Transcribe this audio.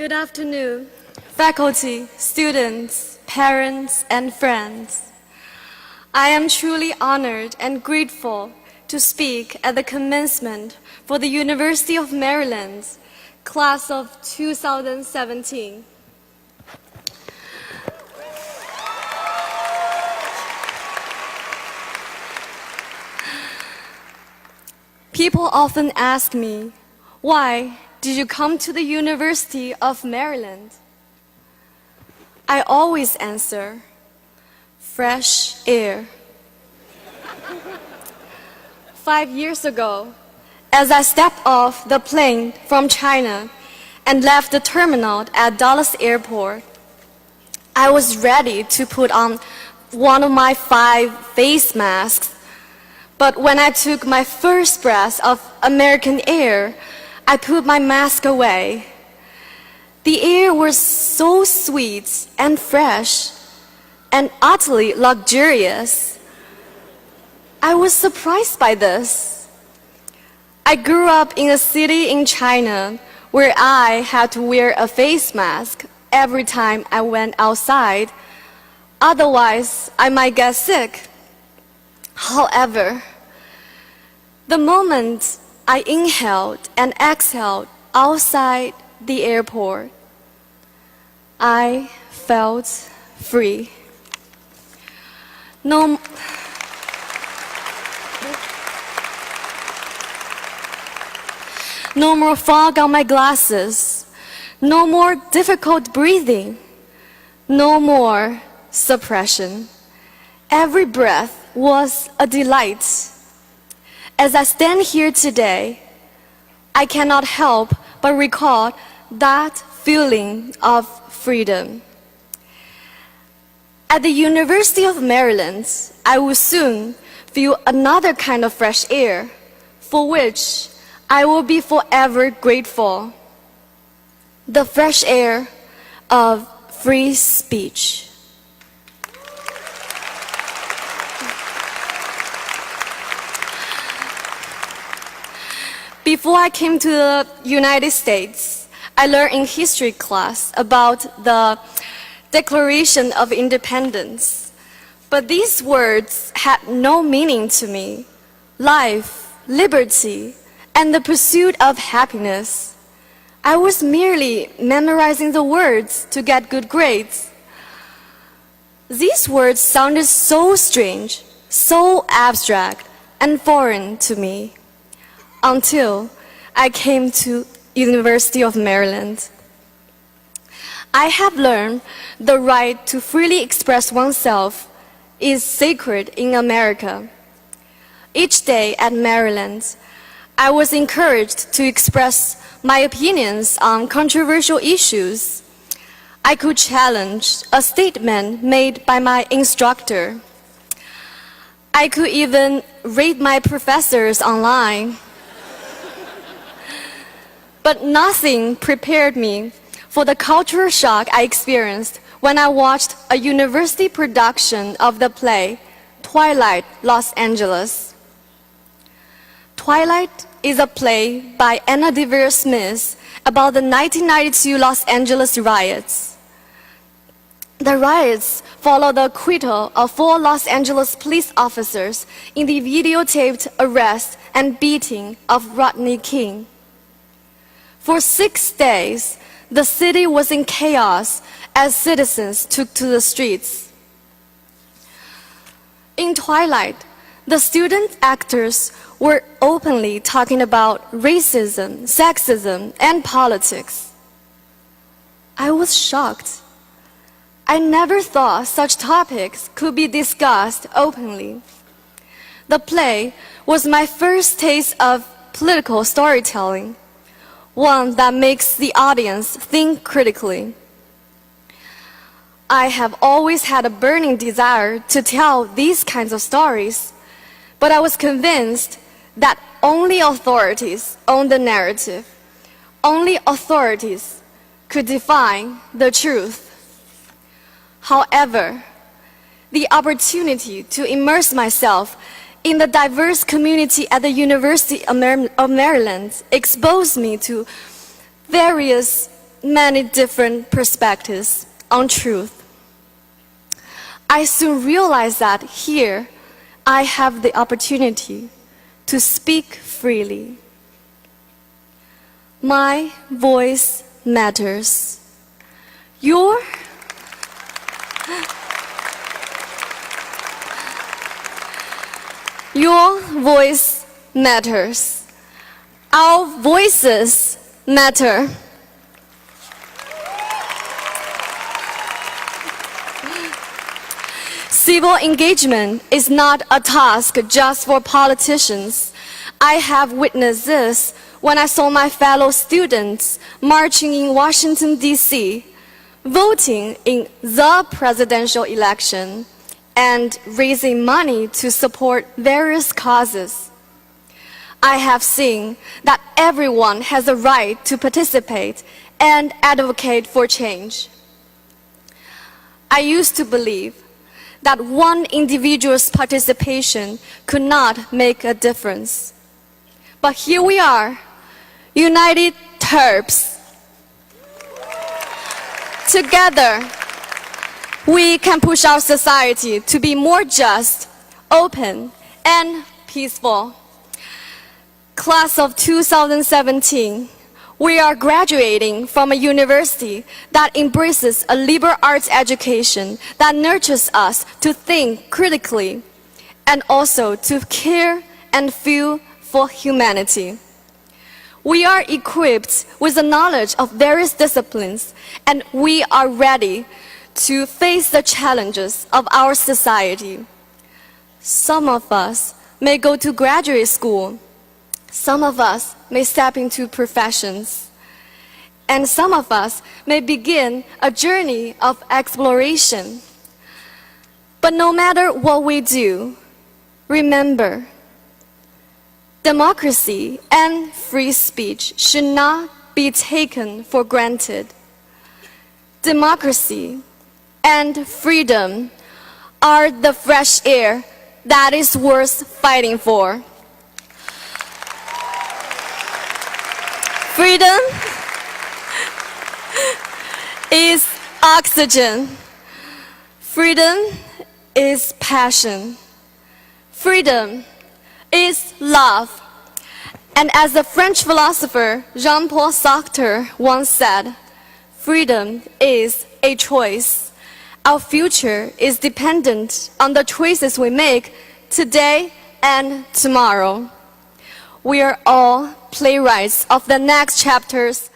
Good afternoon, faculty, students, parents, and friends. I am truly honored and grateful to speak at the commencement for the University of Maryland's class of 2017. People often ask me, why did you come to the University of Maryland? I always answer, fresh air. 5 years ago, as I stepped off the plane from China and left the terminal at Dallas Airport, I was ready to put on one of my 5 face masks. But when I took my first breath of American air, I put my mask away. The air was so sweet and fresh and utterly luxurious. I was surprised by this. I grew up in a city in China where I had to wear a face mask every time I went outside. Otherwise, I might get sick. However, the moment I inhaled and exhaled outside the airport, I felt free. No more fog on my glasses, no more difficult breathing, no more suppression. Every breath was a delight. As I stand here today, I cannot help but recall that feeling of freedom. At the University of Maryland, I will soon feel another kind of fresh air, for which I will be forever grateful. The fresh air of free speech. Before I came to the United States, I learned in history class about the Declaration of Independence. But these words had no meaning to me. Life, liberty, and the pursuit of happiness. I was merely memorizing the words to get good grades. These words sounded so strange, so abstract, and foreign to me, until I came to University of Maryland. I have learned the right to freely express oneself is sacred in America. Each day at Maryland, I was encouraged to express my opinions on controversial issues. I could challenge a statement made by my instructor. I could even rate my professors online. But nothing prepared me for the cultural shock I experienced when I watched a university production of the play Twilight, Los Angeles. Twilight is a play by Anna Deavere Smith about the 1992 Los Angeles riots. The riots follow the acquittal of 4 Los Angeles police officers in the videotaped arrest and beating of Rodney King. For 6 days, the city was in chaos as citizens took to the streets. In Twilight, the student actors were openly talking about racism, sexism, and politics. I was shocked. I never thought such topics could be discussed openly. The play was my first taste of political storytelling, one that makes the audience think critically. I have always had a burning desire to tell these kinds of stories, but I was convinced that only authorities own the narrative. Only authorities could define the truth. However, the opportunity to immerse myself in the diverse community at the University of Maryland exposed me to various many different perspectives on truth. I soon realized that here I have the opportunity to speak freely. My voice matters. Your voice matters. Our voices matter. Civil engagement is not a task just for politicians. I have witnessed this when I saw my fellow students marching in Washington, D.C., voting in the presidential election, and raising money to support various causes. I have seen that everyone has a right to participate and advocate for change. I used to believe that one individual's participation could not make a difference. But here we are, united Terps. Together, we can push our society to be more just, open, and peaceful. Class of 2017, we are graduating from a university that embraces a liberal arts education that nurtures us to think critically and also to care and feel for humanity. We are equipped with the knowledge of various disciplines, and we are ready to face the challenges of our society. Some of us may go to graduate school. Some of us may step into professions. And some of us may begin a journey of exploration. But no matter what we do, remember, democracy and free speech should not be taken for granted. Democracy and freedom are the fresh air that is worth fighting for. Freedom is oxygen. Freedom is passion. Freedom is love. And as the French philosopher Jean-Paul Sartre once said, freedom is a choice. Our future is dependent on the choices we make today and tomorrow. We are all playwrights of the next chapters